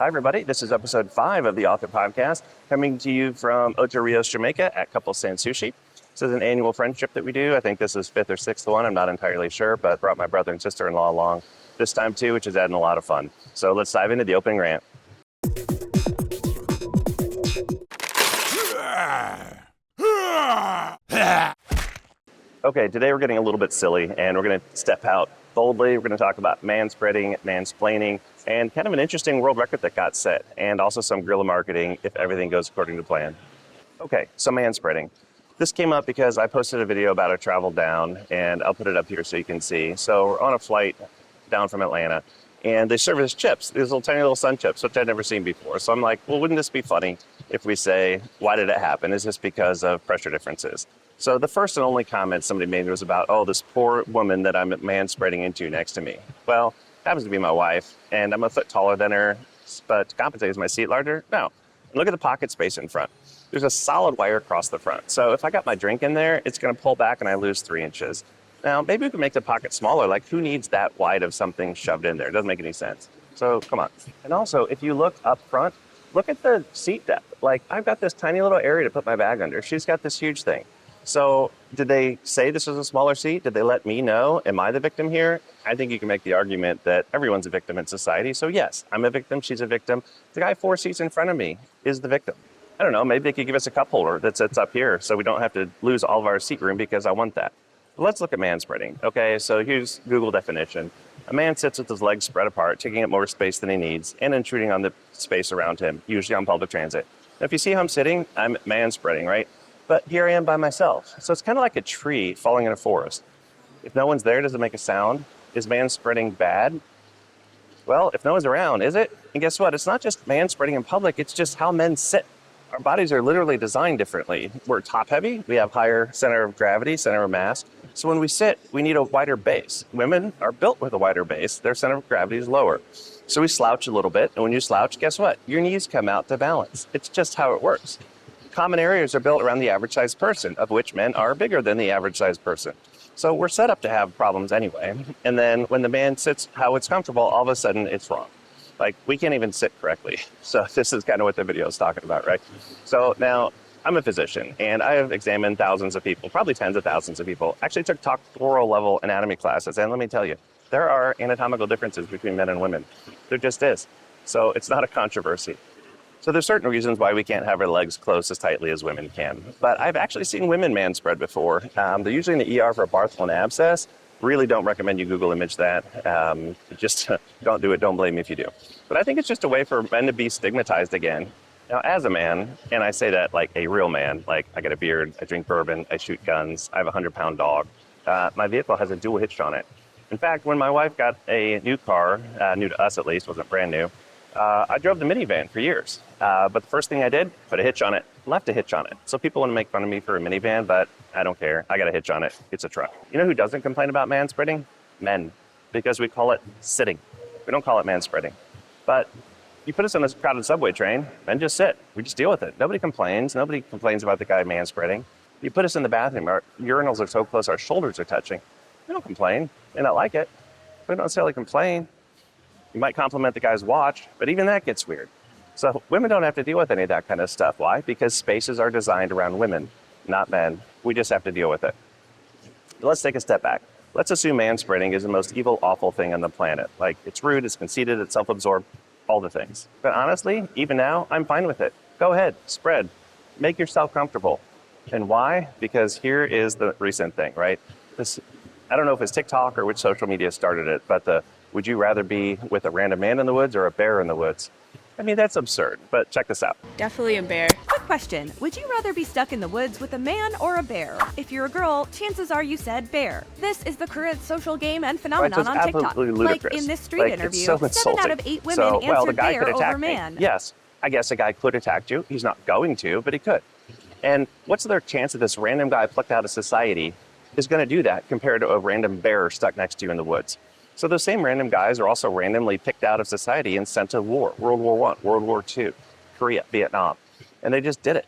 Hi, everybody. This is episode 5 of the Author Podcast, coming to you from Ocho Rios, Jamaica at Couples Sans Souci. This is an annual friendship that we do. I think this is 5th or 6th one. I'm not entirely sure, but brought my brother and sister-in-law along this time too, which is adding a lot of fun. So let's dive into the opening rant. Okay, today we're getting a little bit silly, and we're going to step out boldly. We're going to talk about manspreading, mansplaining, and kind of an interesting world record that got set, and also some guerrilla marketing if everything goes according to plan. Okay, so manspreading. This came up because I posted a video about a travel down, and I'll put it up here so you can see. So we're on a flight down from Atlanta, and they serve us chips, these little tiny little sun chips, which I'd never seen before. So I'm like, well, wouldn't this be funny if we say, why did it happen? Is this because of pressure differences? So the first and only comment somebody made was about, oh, this poor woman that I'm manspreading into next to me. Well, happens to be my wife, and I'm a foot taller than her, but to compensate, is my seat larger? No. Look at the pocket space in front. There's a solid wire across the front. So if I got my drink in there, it's going to pull back and I lose 3 inches. Now, maybe we can make the pocket smaller. Like, who needs that wide of something shoved in there? It doesn't make any sense. So come on. And also, if you look up front, look at the seat depth. Like, I've got this tiny little area to put my bag under. She's got this huge thing. So did they say this was a smaller seat? Did they let me know? Am I the victim here? I think you can make the argument that everyone's a victim in society. So yes, I'm a victim. She's a victim. The guy 4 seats in front of me is the victim. I don't know. Maybe they could give us a cup holder that sits up here so we don't have to lose all of our seat room because I want that. But let's look at manspreading. Okay, so here's Google definition. A man sits with his legs spread apart, taking up more space than he needs and intruding on the space around him, usually on public transit. Now, if you see how I'm sitting, I'm manspreading, right? But here I am by myself. So it's kind of like a tree falling in a forest. If no one's there, does it make a sound? Is manspreading bad? Well, if no one's around, is it? And guess what? It's not just manspreading in public, it's just how men sit. Our bodies are literally designed differently. We're top heavy, we have higher center of gravity, center of mass. So when we sit, we need a wider base. Women are built with a wider base, their center of gravity is lower. So we slouch a little bit, and when you slouch, guess what? Your knees come out to balance. It's just how it works. Common areas are built around the average sized person, of which men are bigger than the average sized person. So we're set up to have problems anyway. And then when the man sits how it's comfortable, all of a sudden it's wrong. Like, we can't even sit correctly. So this is kind of what the video is talking about, right? So now I'm a physician and I have examined thousands of people, probably tens of thousands of people. Actually took doctoral level anatomy classes. And let me tell you, there are anatomical differences between men and women. There just is. So it's not a controversy. So there's certain reasons why we can't have our legs closed as tightly as women can. But I've actually seen women manspread before. They're usually in the ER for a Barthel abscess. Really don't recommend you Google image that. Just don't do it. Don't blame me if you do. But I think it's just a way for men to be stigmatized again. Now, as a man, and I say that like a real man, like I got a beard, I drink bourbon, I shoot guns, I have a 100-pound dog. My vehicle has a dual hitch on it. In fact, when my wife got a new car, new to us at least, wasn't brand new, I drove the minivan for years. But the first thing I did, put a hitch on it, left a hitch on it. So people want to make fun of me for a minivan, but I don't care. I got a hitch on it. It's a truck. You know who doesn't complain about manspreading? Men. Because we call it sitting. We don't call it manspreading. But you put us on this crowded subway train, men just sit. We just deal with it. Nobody complains. Nobody complains about the guy manspreading. You put us in the bathroom, our urinals are so close, our shoulders are touching. We don't complain. They don't like it. We don't necessarily complain. You might compliment the guy's watch, but even that gets weird. So women don't have to deal with any of that kind of stuff. Why? Because spaces are designed around women, not men. We just have to deal with it. But let's take a step back. Let's assume manspreading is the most evil, awful thing on the planet. Like, it's rude, it's conceited, it's self-absorbed, all the things. But honestly, even now, I'm fine with it. Go ahead, spread. Make yourself comfortable. And why? Because here is the recent thing, right? I don't know if it's TikTok or which social media started it, but would you rather be with a random man in the woods or a bear in the woods? I mean, that's absurd, but check this out. Definitely a bear. Quick question. Would you rather be stuck in the woods with a man or a bear? If you're a girl, chances are you said bear. This is the current social game and phenomenon on TikTok. Ludicrous. Like in this street interview, so 7 out of 8 women answered bear over man. Yes, I guess a guy could attack you. He's not going to, but he could. And what's their chance that this random guy plucked out of society is going to do that compared to a random bear stuck next to you in the woods? So those same random guys are also randomly picked out of society and sent to war. World War I, World War II, Korea, Vietnam. And they just did it.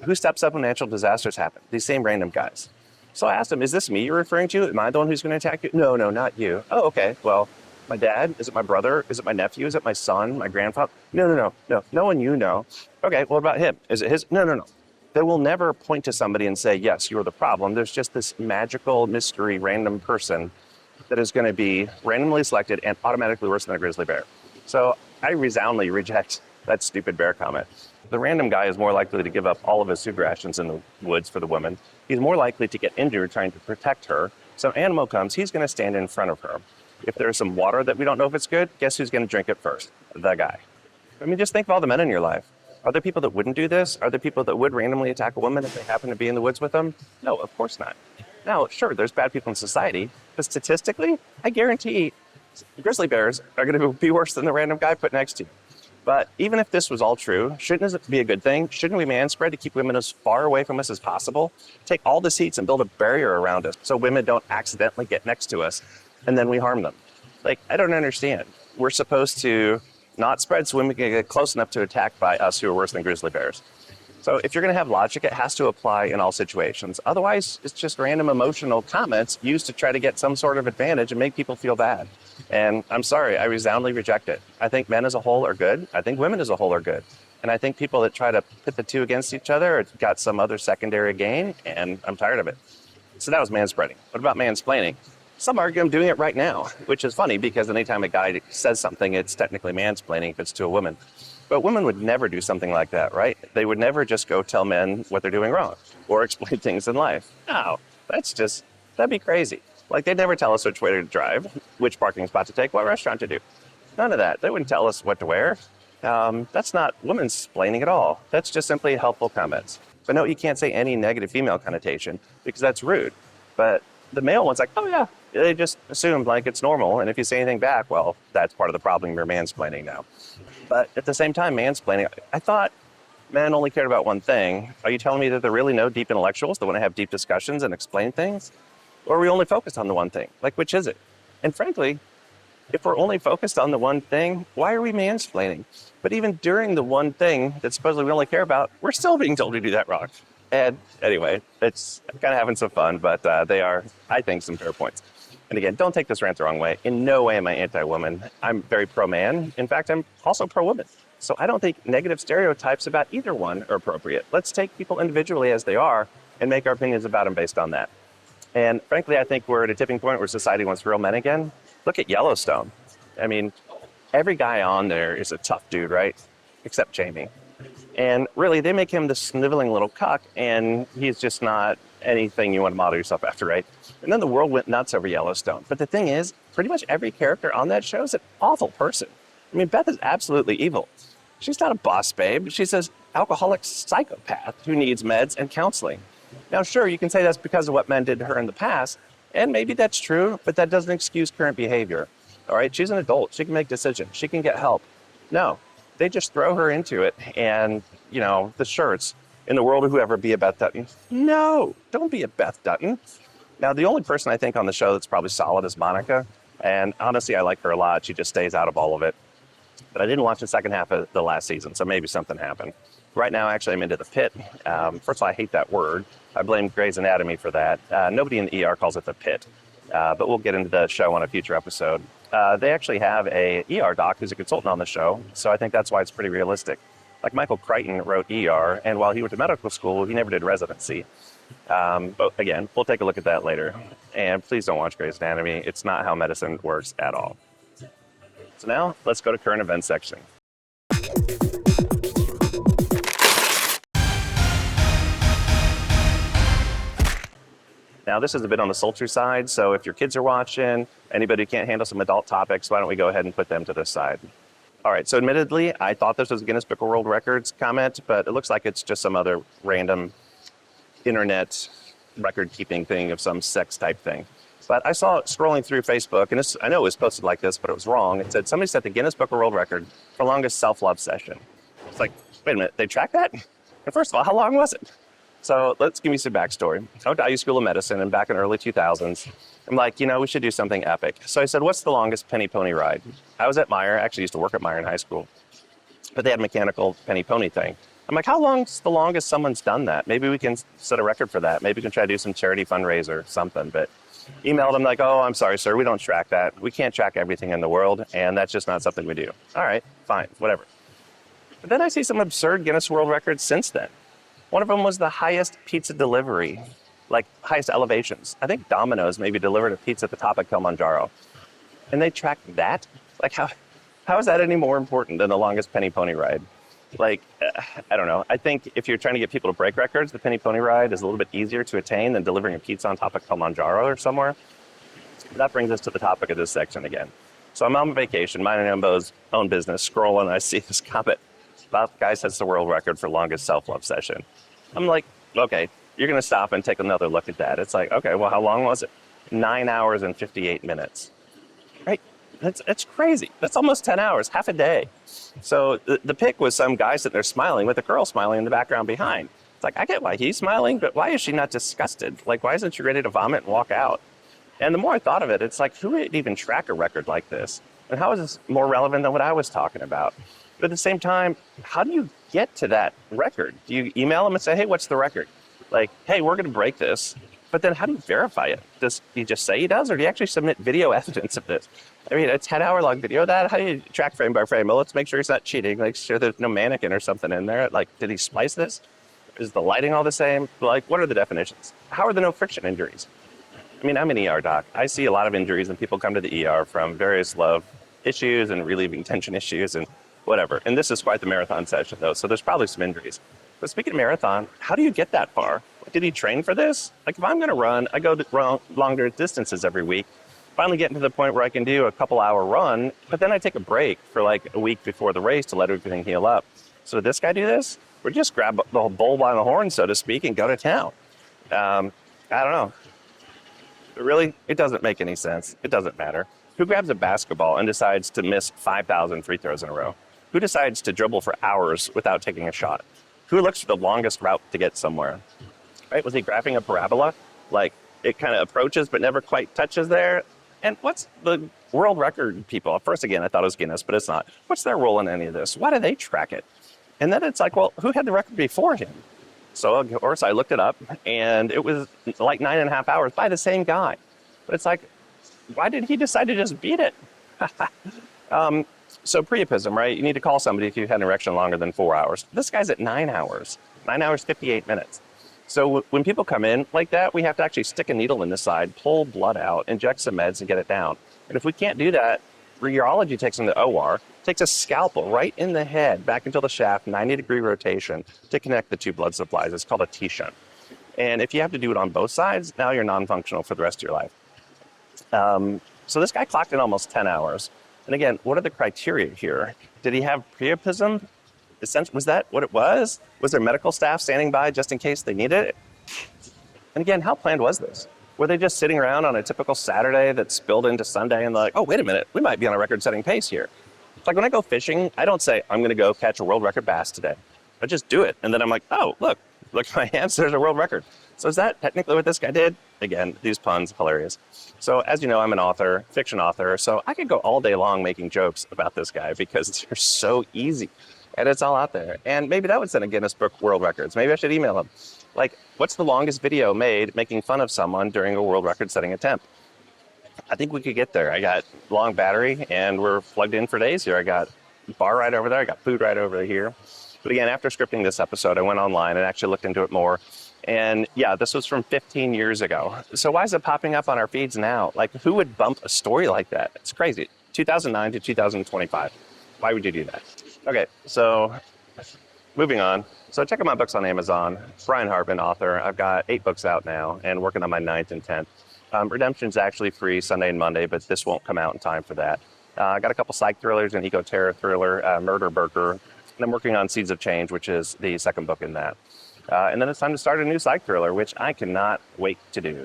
Who steps up when natural disasters happen? These same random guys. So I asked him, is this me you're referring to? Am I the one who's going to attack you? No, not you. Oh, okay. Well, My dad? Is it my brother? Is it my nephew? Is it my son? My grandfather? No one you know. Okay, what about him? Is it his? No. They will never point to somebody and say, yes, you're the problem. There's just this magical mystery random person that is going to be randomly selected and automatically worse than a grizzly bear. So I resoundingly reject that stupid bear comment. The random guy is more likely to give up all of his food rations in the woods for the woman. He's more likely to get injured trying to protect her. So an animal comes, he's going to stand in front of her. If there's some water that we don't know if it's good, guess who's going to drink it first? The guy. I mean, just think of all the men in your life. Are there people that wouldn't do this? Are there people that would randomly attack a woman if they happen to be in the woods with them? No, of course not. Now, sure, there's bad people in society, but statistically, I guarantee grizzly bears are going to be worse than the random guy put next to you. But even if this was all true, shouldn't it be a good thing? Shouldn't we manspread to keep women as far away from us as possible? Take all the seats and build a barrier around us so women don't accidentally get next to us and then we harm them. Like, I don't understand. We're supposed to not spread so women can get close enough to attack by us who are worse than grizzly bears. So if you're going to have logic, it has to apply in all situations. Otherwise, it's just random emotional comments used to try to get some sort of advantage and make people feel bad. And I'm sorry, I resoundingly reject it. I think men as a whole are good. I think women as a whole are good. And I think people that try to pit the two against each other have got some other secondary gain, and I'm tired of it. So that was manspreading. What about mansplaining? Some argue I'm doing it right now, which is funny because anytime a guy says something, it's technically mansplaining if it's to a woman. But women would never do something like that, right? They would never just go tell men what they're doing wrong or explain things in life. No, that'd be crazy. Like, they'd never tell us which way to drive, which parking spot to take, what restaurant to do. None of that. They wouldn't tell us what to wear. That's not women's splaining at all. That's just simply helpful comments. But no, you can't say any negative female connotation because that's rude. But the male one's like, oh yeah, they just assumed like it's normal. And if you say anything back, well, that's part of the problem. You're mansplaining now. But at the same time, mansplaining, I thought men only cared about one thing. Are you telling me that there are really no deep intellectuals that want to have deep discussions and explain things? Or are we only focused on the one thing? Like, which is it? And frankly, if we're only focused on the one thing, why are we mansplaining? But even during the one thing that supposedly we only care about, we're still being told to do that wrong. And anyway, I'm kind of having some fun, but they are, I think, some fair points. And again, don't take this rant the wrong way. In no way am I anti-woman. I'm very pro-man. In fact, I'm also pro-woman. So I don't think negative stereotypes about either one are appropriate. Let's take people individually as they are and make our opinions about them based on that. And frankly, I think we're at a tipping point where society wants real men again. Look at Yellowstone. I mean, every guy on there is a tough dude, right? Except Jamie. And really, they make him the sniveling little cuck, and he's just not anything you want to model yourself after, right? And then the world went nuts over Yellowstone. But the thing is, pretty much every character on that show is an awful person. I mean, Beth is absolutely evil. She's not a boss babe. She's an alcoholic psychopath who needs meds and counseling. Now, sure, you can say that's because of what men did to her in the past, and maybe that's true, but that doesn't excuse current behavior. All right, she's an adult. She can make decisions. She can get help. No, they just throw her into it, and, you know, the shirts, in the world of whoever, be a Beth Dutton. No, don't be a Beth Dutton. Now, the only person I think on the show that's probably solid is Monica, and honestly, I like her a lot. She just stays out of all of it. But I didn't watch the second half of the last season, so maybe something happened. Right now, actually, I'm into the pit. First of all, I hate that word. I blame Grey's Anatomy for that. Nobody in the ER calls it the pit, but we'll get into the show on a future episode. They actually have a ER doc who's a consultant on the show, so I think that's why it's pretty realistic. Like Michael Crichton wrote ER, and while he went to medical school, he never did residency. But again, we'll take a look at that later. And please don't watch Grey's Anatomy. It's not how medicine works at all. So now, let's go to current events section. Now, this is a bit on the sultry side, so if your kids are watching, anybody who can't handle some adult topics, why don't we go ahead and put them to this side? All right, so admittedly, I thought this was a Guinness Book of World Records comment, but it looks like it's just some other random internet record-keeping thing of some sex type thing. But I saw it scrolling through Facebook, and I know it was posted like this, but it was wrong. It said somebody set the Guinness Book of World Record for longest self-love session. It's like, wait a minute, they tracked that? And first of all, how long was it? So let's give me some backstory. I went to IU School of Medicine, and back in the early 2000s, I'm like, you know, we should do something epic. So I said, what's the longest penny pony ride? I was at Meyer, actually used to work at Meyer in high school, but they had a mechanical penny pony thing. I'm like, how long's the longest someone's done that? Maybe we can set a record for that. Maybe we can try to do some charity fundraiser or something. But Emailed them like, oh, I'm sorry, sir, we don't track that. We can't track everything in the world, and that's just not something we do. All right, fine, whatever. But then I see some absurd Guinness World Records since then. One of them was the highest pizza delivery, like highest elevations. I think Domino's maybe delivered a pizza at the top of Kilimanjaro. And they tracked that? Like, how is that any more important than the longest penny pony ride? Like, I don't know. I think if you're trying to get people to break records, the penny pony ride is a little bit easier to attain than delivering a pizza on top of Kilimanjaro or somewhere. That brings us to the topic of this section again. So I'm on vacation, minding Embo's own business, scrolling, and I see this comment about the guy sets the world record for longest self-love session. I'm like, okay, you're going to stop and take another look at that. It's like, okay, well, how long was it? 9 hours and 58 minutes. Right? That's crazy. That's almost 10 hours, half a day. So the pic was some guy sitting there smiling with a girl smiling in the background behind. It's like, I get why he's smiling, but why is she not disgusted? Like, why isn't she ready to vomit and walk out? And the more I thought of it, it's like, who would even track a record like this? And how is this more relevant than what I was talking about? But at the same time, how do you get to that record? Do you email them and say, hey, what's the record? Like, hey, we're going to break this. But then how do you verify it? Does he just say he does, or do you actually submit video evidence of this? I mean, a 10-hour-long video of that? How do you track frame by frame? Well, let's make sure he's not cheating. Make sure there's no mannequin or something in there. Like, did he splice this? Is the lighting all the same? Like, what are the definitions? How are the no friction injuries? I mean, I'm an ER doc. I see a lot of injuries when people come to the ER from various love issues and relieving tension issues and whatever. And this is quite the marathon session, though, so there's probably some injuries. But speaking of marathon, how do you get that far? Did he train for this? Like, if I'm going to run, I go to longer distances every week. Finally getting to the point where I can do a couple-hour run, but then I take a break for like a week before the race to let everything heal up. So did this guy do this? Or just grab the whole bull by the horn, so to speak, and go to town? I don't know. But really, it doesn't make any sense. It doesn't matter. Who grabs a basketball and decides to miss 5,000 free throws in a row? Who decides to dribble for hours without taking a shot? Who looks for the longest route to get somewhere? Right? Was he graphing a parabola? Like, it kind of approaches but never quite touches there? And what's the world record people? First, again, I thought it was Guinness, but it's not. What's their role in any of this? Why do they track it? And then it's like, well, who had the record before him? So, of course, I looked it up, and it was like 9.5 hours by the same guy. But it's like, why did he decide to just beat it? So priapism, right? You need to call somebody if you've had an erection longer than 4 hours. This guy's at 9 hours, 9 hours, 58 minutes. So when people come in like that, we have to actually stick a needle in the side, pull blood out, inject some meds, and get it down. And if we can't do that, urology takes them to OR, takes a scalpel right in the head, back into the shaft, 90-degree rotation to connect the two blood supplies. It's called a T-shunt. And if you have to do it on both sides, now you're non-functional for the rest of your life. So this guy clocked in almost 10 hours. And again, what are the criteria here? Did he have priapism? Was that what it was? Was there medical staff standing by just in case they needed it? And again, how planned was this? Were they just sitting around on a typical Saturday that spilled into Sunday and like, oh, wait a minute, we might be on a record-setting pace here. It's like when I go fishing, I don't say, I'm going to go catch a world record bass today. I just do it. And then I'm like, oh, look at my hands, there's a world record. So is that technically what this guy did? Again, these puns, hilarious. So as you know, I'm an author, fiction author, so I could go all day long making jokes about this guy because they're so easy. And it's all out there. And maybe that would set a Guinness Book World Records. Maybe I should email him. Like, what's the longest video made making fun of someone during a world record-setting attempt? I think we could get there. I got long battery, and we're plugged in for days here. I got bar right over there. I got food right over here. But again, after scripting this episode, I went online and actually looked into it more. And yeah, this was from 15 years ago. So why is it popping up on our feeds now? Like, who would bump a story like that? It's crazy. 2009 to 2025. Why would you do that? Okay, so moving on. So check out my books on Amazon. Brian Hartman, author. I've got 8 books out now and working on my 9th and 10th. Redemption's actually free Sunday and Monday, but this won't come out in time for that. I got a couple psych thrillers, an eco-terror thriller, Murder Burger, and I'm working on Seeds of Change, which is the second book in that. And then it's time to start a new psych thriller, which I cannot wait to do.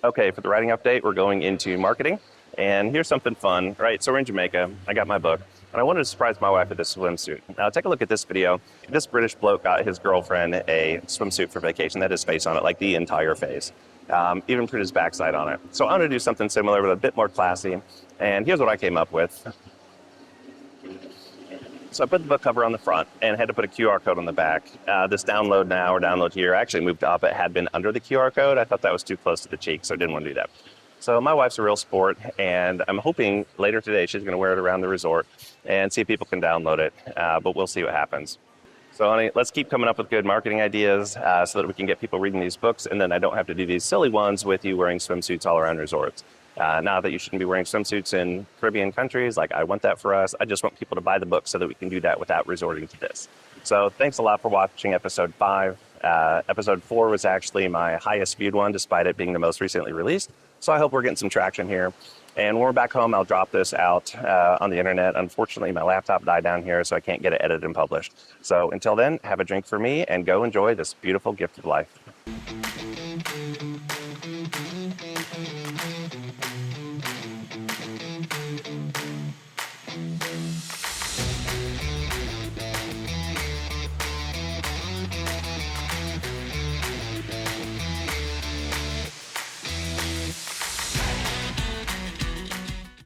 Okay, for the writing update, we're going into marketing. And here's something fun, right? So we're in Jamaica. I got my book. And I wanted to surprise my wife with this swimsuit. Now, take a look at this video. This British bloke got his girlfriend a swimsuit for vacation that had his face on it, like the entire face. Even put his backside on it. So I'm going to do something similar, but a bit more classy. And here's what I came up with. So I put the book cover on the front and had to put a QR code on the back. This download now or download here actually moved up. It had been under the QR code. I thought that was too close to the cheek, so I didn't want to do that. So my wife's a real sport, and I'm hoping later today she's going to wear it around the resort and see if people can download it, but we'll see what happens. So honey, let's keep coming up with good marketing ideas so that we can get people reading these books, and then I don't have to do these silly ones with you wearing swimsuits all around resorts. Not that you shouldn't be wearing swimsuits in Caribbean countries, like I want that for us. I just want people to buy the book so that we can do that without resorting to this. So thanks a lot for watching episode 5. Episode 4 was actually my highest viewed one, despite it being the most recently released. So I hope we're getting some traction here. And when we're back home, I'll drop this out on the internet. Unfortunately, my laptop died down here, so I can't get it edited and published. So until then, have a drink for me and go enjoy this beautiful gift of life.